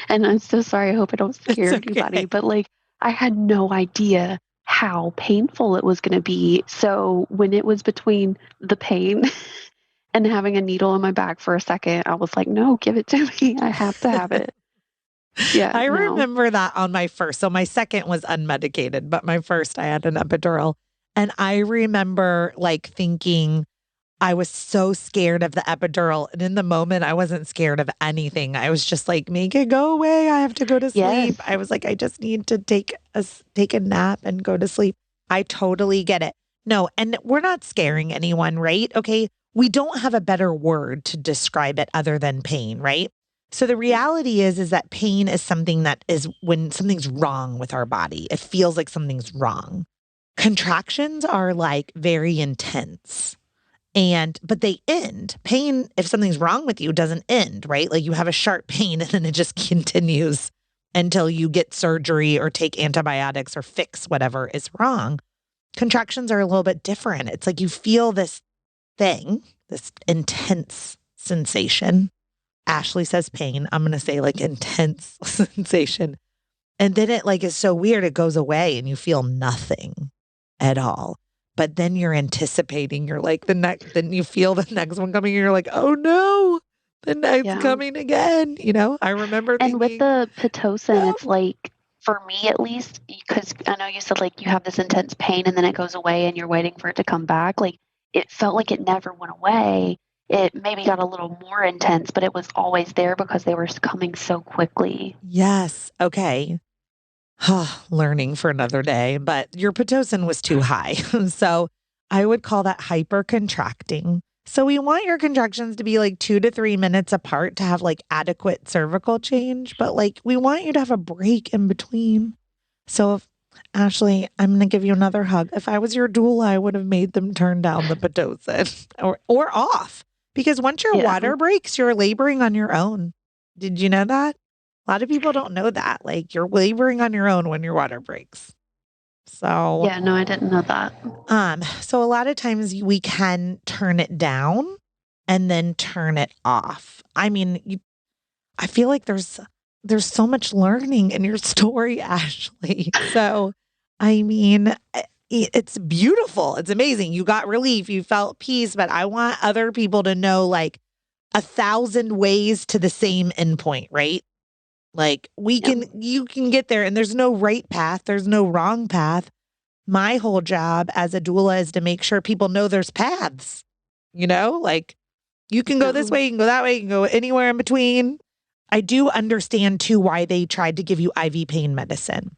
and I'm so sorry. I hope I don't It's scare anybody, okay. but like, I had no idea how painful it was going to be. So when it was between the pain and having a needle in my back for a second, I was like, no, give it to me. I have to have it. Yeah, I no. remember that on my first. So, my second was unmedicated, but my first, I had an epidural. And I remember like thinking, I was so scared of the epidural. And in the moment, I wasn't scared of anything. I was just like, make it go away. I have to go to Yes. sleep. I was like, I just need to take a nap and go to sleep. I totally get it. No, and we're not scaring anyone, right? Okay. We don't have a better word to describe it other than pain, right? So the reality is that pain is something that is when something's wrong with our body. It feels like something's wrong. Contractions are like very intense but they end. Pain, if something's wrong with you, doesn't end, right? Like you have a sharp pain and then it just continues until you get surgery or take antibiotics or fix whatever is wrong. Contractions are a little bit different. It's like you feel this thing, this intense sensation. Ashlee says pain. I'm going to say like intense sensation. And then it like is so weird. It goes away and you feel nothing at all. But then you're anticipating, you're like then you feel the next one coming and you're like, oh no, the night's Yeah. coming again. I remember And with thinking, the Pitocin, no. it's like, for me at least, because I know you said like you have this intense pain and then it goes away and you're waiting for it to come back. Like it felt like it never went away. it maybe got a little more intense, but it was always there because they were coming so quickly. Yes. Okay. Learning for another day, but your Pitocin was too high. So I would call that hypercontracting. So we want your contractions to be like 2 to 3 minutes apart to have like adequate cervical change, but like we want you to have a break in between. So if Ashlee, I'm going to give you another hug. If I was your doula, I would have made them turn down the Pitocin or off because once your Yeah. water breaks, you're laboring on your own. Did you know that? A lot of people don't know that. Like you're laboring on your own when your water breaks. So, Yeah, no, I didn't know that. so a lot of times we can turn it down and then turn it off. I mean, I feel like there's so much learning in your story, Ashlee. So, I mean, it's beautiful. It's amazing. You got relief, you felt peace, but I want other people to know like 1,000 ways to the same endpoint, right? Like Yeah. you can get there and there's no right path, there's no wrong path. My whole job as a doula is to make sure people know there's paths, like you can go this Yeah. way, you can go that way, you can go anywhere in between. I do understand too why they tried to give you IV pain medicine.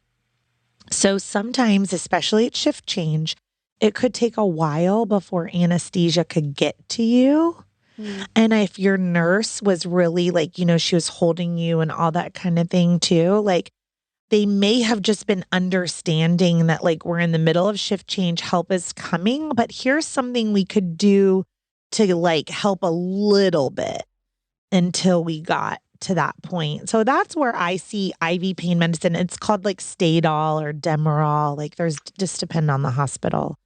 So sometimes, especially at shift change, it could take a while before anesthesia could get to you. Mm. And if your nurse was really like, she was holding you and all that kind of thing too, like they may have just been understanding that like we're in the middle of shift change, help is coming, but here's something we could do to like help a little bit until we got to that point. So that's where I see IV pain medicine. It's called like Stadol or Demerol. Like there's just depend on the hospital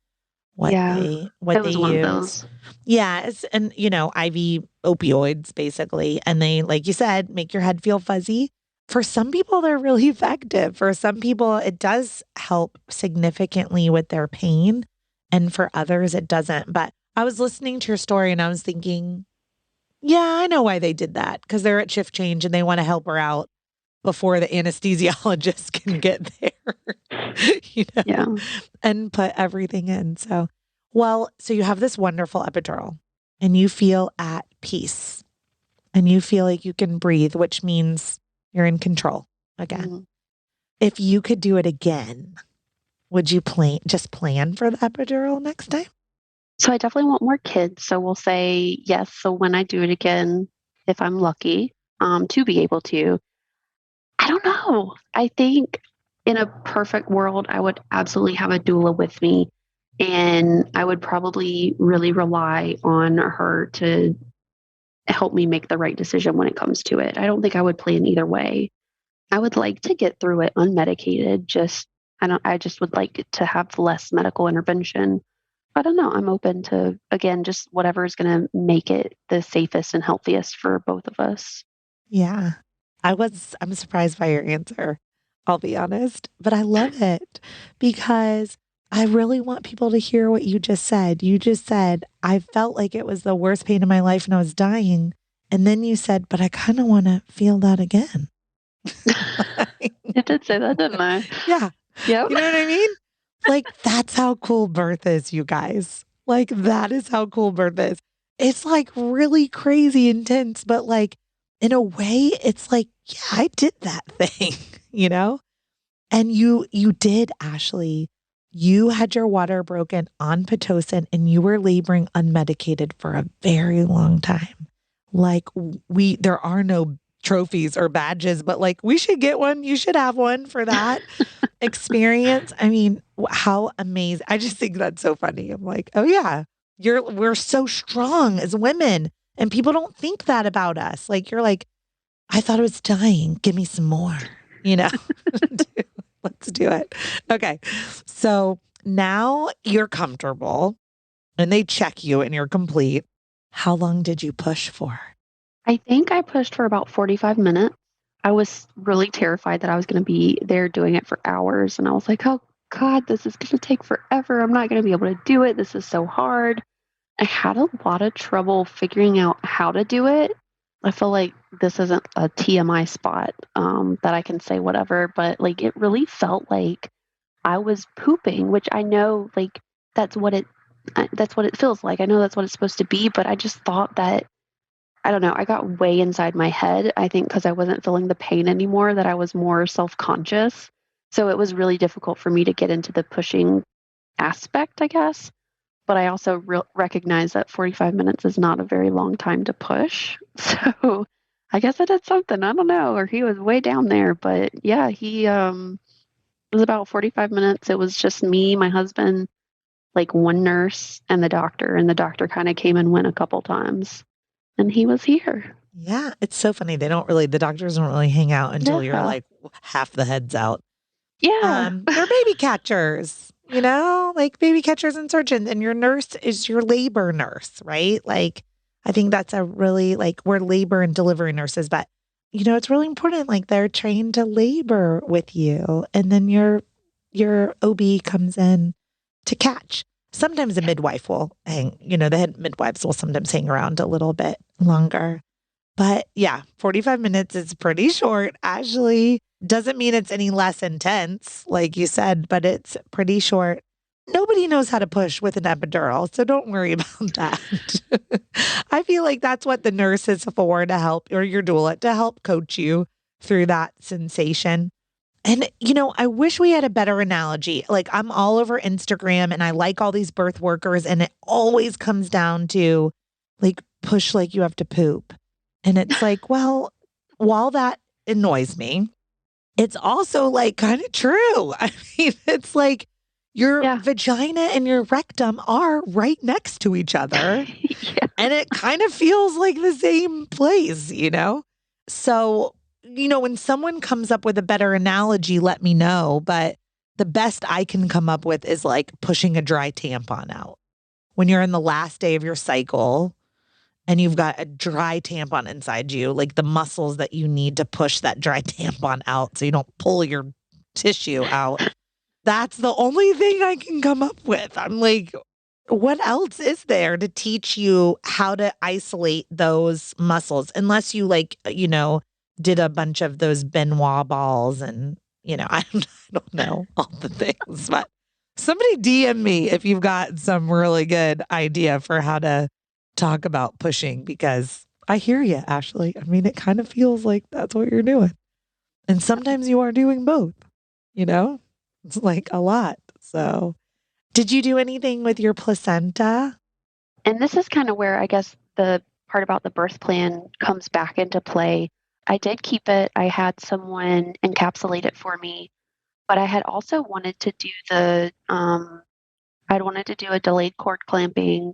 what Yeah. they It what they was one of use. those. Yeah, and IV opioids basically, and they like you said make your head feel fuzzy. For some people they're really effective. For some people it does help significantly with their pain, and for others it doesn't. But I was listening to your story and I was thinking, yeah, I know why they did that because they're at shift change and they want to help her out before the anesthesiologist can get there, Yeah. and put everything in. So, well, so you have this wonderful epidural and you feel at peace and you feel like you can breathe, which means you're in control again. Mm. If you could do it again, would you plan for the epidural next time? So I definitely want more kids. So we'll say yes. So when I do it again, if I'm lucky, to be able to, I don't know. I think in a perfect world, I would absolutely have a doula with me. And I would probably really rely on her to help me make the right decision when it comes to it. I don't think I would plan either way. I would like to get through it unmedicated. I just would like to have less medical intervention. I don't know. I'm open to, again, just whatever is going to make it the safest and healthiest for both of us. Yeah. I'm surprised by your answer. I'll be honest, but I love it because I really want people to hear what you just said. You just said, I felt like it was the worst pain in my life and I was dying. And then you said, but I kind of want to feel that again. You did say that, didn't I? Yeah. Yep. You know what I mean? Like, that's how cool birth is, you guys. Like, that is how cool birth is. It's like really crazy intense, but like, in a way, it's like, yeah, I did that thing, you know? And you did, Ashlee. You had your water broken on Pitocin and you were laboring unmedicated for a very long time. Like there are no trophies or badges, but like we should get one. You should have one for that experience. I mean, how amazing. I just think that's so funny. I'm like, oh yeah, we're so strong as women and people don't think that about us. Like you're like, I thought I was dying. Give me some more, you know? Let's do it. Okay. So now you're comfortable and they check you and you're complete. How long did you push for? I think I pushed for about 45 minutes. I was really terrified that I was going to be there doing it for hours. And I was like, oh God, this is going to take forever. I'm not going to be able to do it. This is so hard. I had a lot of trouble figuring out how to do it. I feel like this isn't a TMI spot that I can say whatever, but like it really felt like I was pooping, which I know like that's what it That's what it feels like. I know that's what it's supposed to be, but I just thought that, I don't know, I got way inside my head. I think because I wasn't feeling the pain anymore, that I was more self conscious. So it was really difficult for me to get into the pushing aspect, I guess. But I also recognize that 45 minutes is not a very long time to push. So I guess I did something. I don't know. Or he was way down there. But yeah, he it was about 45 minutes. It was just me, my husband, like one nurse, and the doctor. And the doctor kind of came and went a couple times. And he was here. Yeah, it's so funny. The doctors don't really hang out until you're Yeah. like half the head's out. Yeah. They're baby catchers, like baby catchers and surgeons, and your nurse is your labor nurse, right? Like, I think that's a really like we're labor and delivery nurses, but it's really important. Like they're trained to labor with you, and then your OB comes in to catch. Sometimes a midwife will hang, the head midwives will sometimes hang around a little bit longer. But yeah, 45 minutes is pretty short. Ashlee, doesn't mean it's any less intense, like you said, but it's pretty short. Nobody knows how to push with an epidural, so don't worry about that. I feel like that's what the nurse is for, to help, or your doula, to help coach you through that sensation. And, I wish we had a better analogy. Like, I'm all over Instagram and I like all these birth workers, and it always comes down to like, push like you have to poop. And it's like, well, while that annoys me, it's also like kind of true. I mean, it's like your Yeah. vagina and your rectum are right next to each other. Yeah. And it kind of feels like the same place. So, when someone comes up with a better analogy, let me know. But the best I can come up with is like pushing a dry tampon out. When you're in the last day of your cycle and you've got a dry tampon inside you, like the muscles that you need to push that dry tampon out so you don't pull your tissue out. That's the only thing I can come up with. I'm like, what else is there to teach you how to isolate those muscles? Unless you did a bunch of those Benoit balls and, I don't know all the things, but somebody DM me if you've got some really good idea for how to talk about pushing, because I hear you, Ashlee. I mean, it kind of feels like that's what you're doing. And sometimes you are doing both, you know? It's like a lot. So, did you do anything with your placenta? And this is kind of where I guess the part about the birth plan comes back into play. I did keep it. I had someone encapsulate it for me, but I had also wanted to do I'd wanted to do a delayed cord clamping.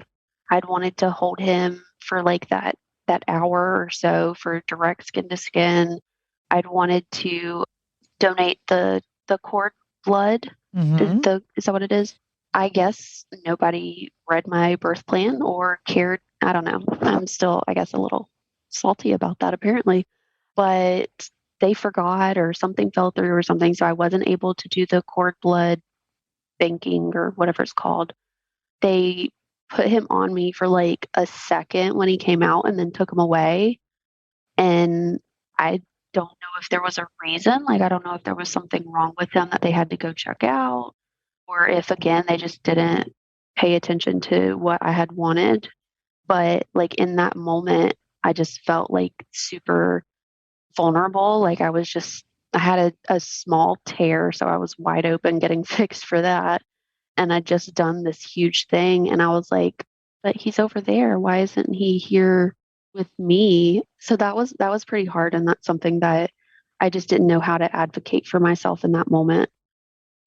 I'd wanted to hold him for like that hour or so for direct skin to skin. I'd wanted to donate the cord blood. Mm-hmm. Is that what it is? I guess nobody read my birth plan or cared. I don't know. I'm still, I guess, a little salty about that apparently. But they forgot or something fell through or something. So I wasn't able to do the cord blood banking or whatever it's called. They put him on me for like a second when he came out and then took him away. And I don't know if there was a reason. Like, I don't know if there was something wrong with them that they had to go check out, or if, again, they just didn't pay attention to what I had wanted. But, like, in that moment, I just felt like super vulnerable. Like, I had a small tear, so I was wide open getting fixed for that. And I'd just done this huge thing. And I was like, but he's over there. Why isn't he here with me? So that was pretty hard. And that's something that I just didn't know how to advocate for myself in that moment,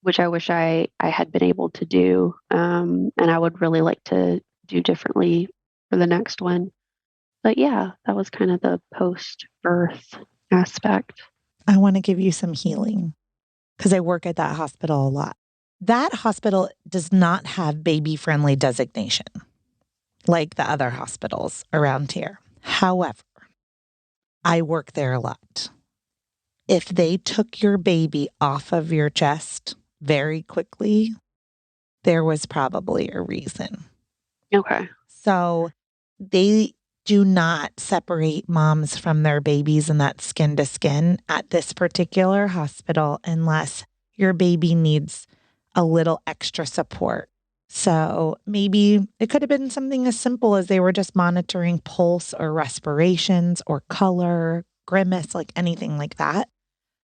which I wish I had been able to do. And I would really like to do differently for the next one. But yeah, that was kind of the post birth aspect. I want to give you some healing because I work at that hospital a lot. That hospital does not have baby friendly designation like the other hospitals around here. However, I work there a lot. If they took your baby off of your chest very quickly, there was probably a reason. Okay. So they do not separate moms from their babies in that skin to skin at this particular hospital unless your baby needs a little extra support. So maybe it could have been something as simple as they were just monitoring pulse or respirations or color, grimace, like anything like that.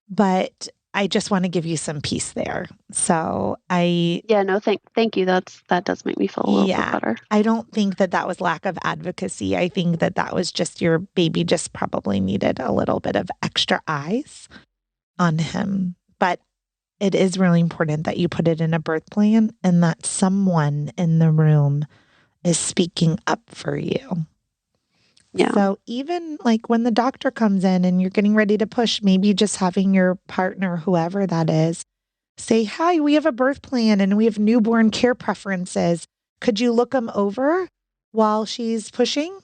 But I just want to give you some peace there. So Yeah, no, thank you. That does make me feel a little bit yeah, better. I don't think that that was lack of advocacy. I think that that was just your baby just probably needed a little bit of extra eyes on him. But it is really important that you put it in a birth plan and that someone in the room is speaking up for you. Yeah. So even like when the doctor comes in and you're getting ready to push, maybe just having your partner, whoever that is, say, "Hi, we have a birth plan and we have newborn care preferences. Could you look them over while she's pushing?"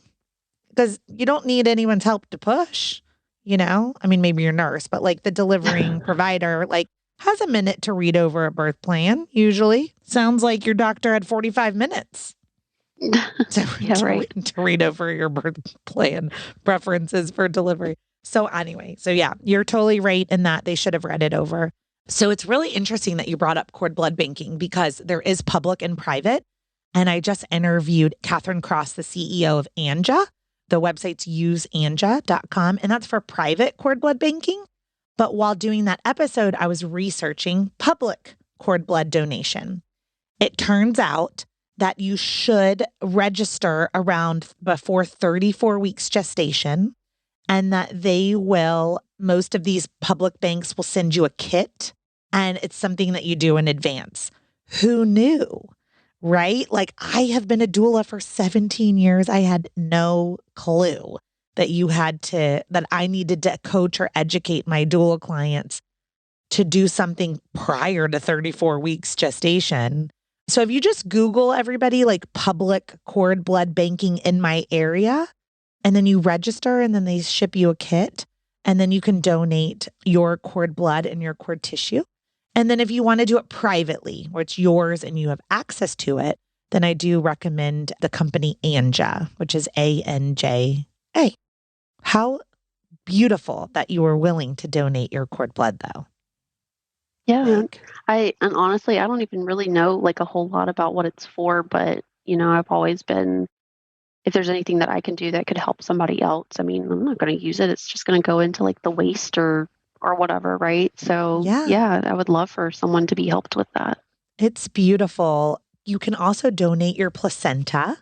Because you don't need anyone's help to push, you know? I mean, maybe your nurse, but like the delivering provider, like has a minute to read over a birth plan, usually. Sounds like your doctor had 45 minutes to, Yeah, right. to read over your birth plan preferences for delivery. So anyway, so yeah, you're totally right in that they should have read it over. So it's really interesting that you brought up cord blood banking because there is public and private. And I just interviewed Catherine Cross, the CEO of Anja. The website's useanja.com, and that's for private cord blood banking. But while doing that episode, I was researching public cord blood donation. It turns out that you should register around before 34 weeks gestation and that most of these public banks will send you a kit and it's something that you do in advance. Who knew? Right? Like I have been a doula for 17 years. I had no clue that I needed to coach or educate my doula clients to do something prior to 34 weeks gestation. So if you just Google everybody like public cord blood banking in my area, and then you register and then they ship you a kit, and then you can donate your cord blood and your cord tissue. And then if you want to do it privately, where it's yours and you have access to it, then I do recommend the company Anja, which is ANJA. How beautiful that you were willing to donate your cord blood, though. Yeah. Like, And honestly, I don't even really know like a whole lot about what it's for, but I've always been, if there's anything that I can do that could help somebody else, I mean, I'm not going to use it. It's just going to go into like the waste or whatever, right? So, yeah, yeah, I would love for someone to be helped with that. it's beautiful. You can also donate your placenta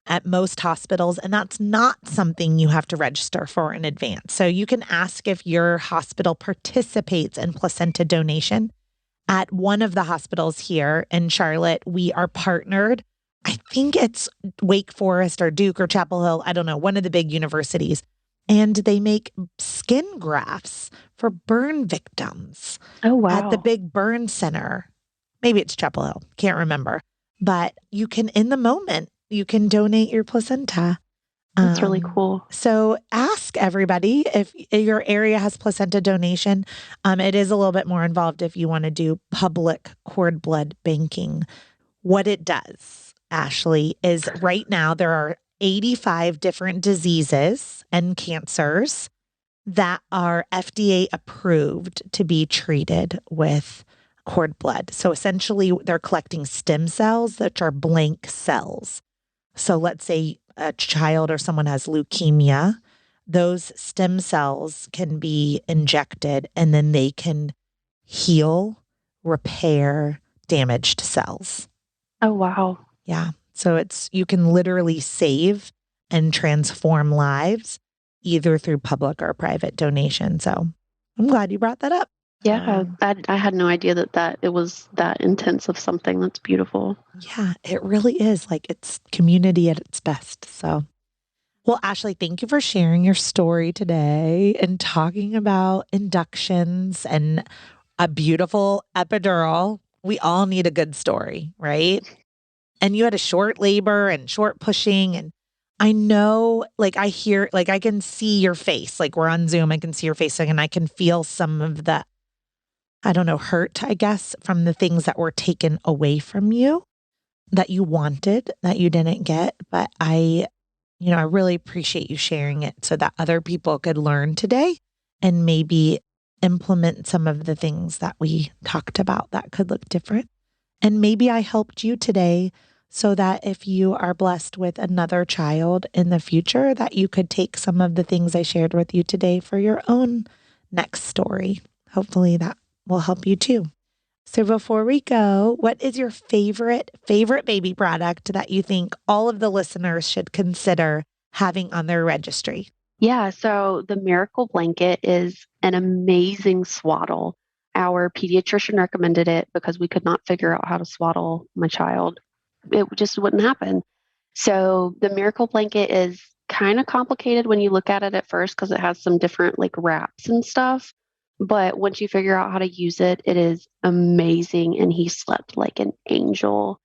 at most hospitals, and that's not something you have to register for in advance. So you can ask if your hospital participates in placenta donation. At one of the hospitals here in Charlotte, we are partnered. I think it's Wake Forest or Duke or Chapel Hill. I don't know, one of the big universities. And they make skin grafts for burn victims Oh, at the wow. big burn center. Maybe it's Chapel Hill, can't remember. But you can, in the moment, you can donate your placenta. That's really cool. So ask everybody if your area has placenta donation. It is a little bit more involved if you want to do public cord blood banking. What it does, Ashlee, is right now there are 85 different diseases and cancers that are FDA approved to be treated with cord blood. So essentially, they're collecting stem cells, which are blank cells. So let's say a child or someone has leukemia, those stem cells can be injected and then they can heal, repair damaged cells. Oh, wow. Yeah. So you can literally save and transform lives either through public or private donation. So I'm glad you brought that up. Yeah, I had no idea that it was that intense of something. That's beautiful. Yeah, it really is. Like it's community at its best. So, well, Ashlee, thank you for sharing your story today and talking about inductions and a beautiful epidural. We all need a good story, right? And you had a short labor and short pushing. And I know, like, I can see your face. Like, we're on Zoom, I can see your face, and I can feel some of the, I don't know, hurt, I guess, from the things that were taken away from you that you wanted that you didn't get. But I really appreciate you sharing it so that other people could learn today and maybe implement some of the things that we talked about that could look different And maybe I helped you today so that if you are blessed with another child in the future, that you could take some of the things I shared with you today for your own next story. Hopefully that will help you too. So before we go, what is your favorite baby product that you think all of the listeners should consider having on their registry? Yeah, so the Miracle Blanket is an amazing swaddle. Our pediatrician recommended it because we could not figure out how to swaddle my child. It just wouldn't happen. So the Miracle Blanket is kind of complicated when you look at it at first because it has some different like wraps and stuff. But once you figure out how to use it, it is amazing. And he slept like an angel.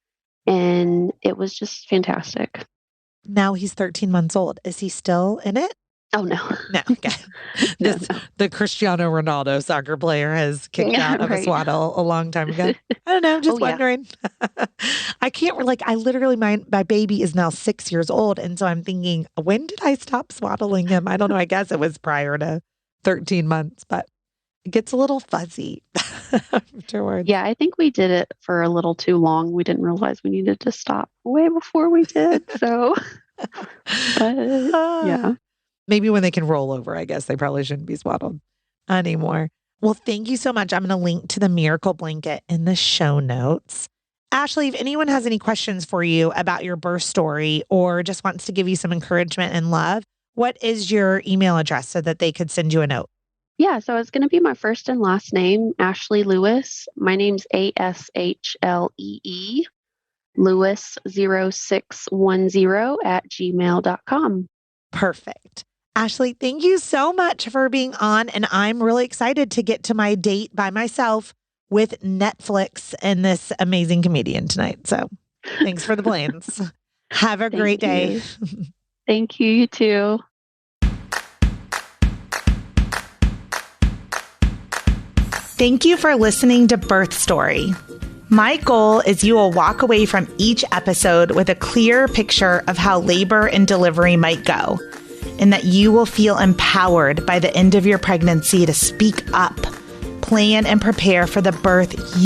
And it was just fantastic. Now he's 13 months old. Is he still in it? Oh, no. No. Okay. No. The Cristiano Ronaldo soccer player has kicked out of a Right. swaddle a long time ago. I don't know. Just Oh, yeah. wondering. I can't, I literally, my baby is now 6 years old. And so I'm thinking, when did I stop swaddling him? I don't know. I guess it was prior to 13 months, but it gets a little fuzzy afterwards. Yeah, I think we did it for a little too long. We didn't realize we needed to stop way before we did. So, but yeah. Maybe when they can roll over, I guess they probably shouldn't be swaddled anymore. Well, thank you so much. I'm going to link to the Miracle Blanket in the show notes. Ashlee, if anyone has any questions for you about your birth story or just wants to give you some encouragement and love, what is your email address so that they could send you a note? Yeah, so it's going to be my first and last name, Ashlee Lewis. My name's ASHLEE, Lewis0610 @gmail.com. Perfect. Ashlee, thank you so much for being on. And I'm really excited to get to my date by myself with Netflix and this amazing comedian tonight. So thanks for the plans. Have a great day. Thank you. You too. Thank you for listening to Birth Story. My goal is you will walk away from each episode with a clear picture of how labor and delivery might go, and that you will feel empowered by the end of your pregnancy to speak up, plan, and prepare for the birth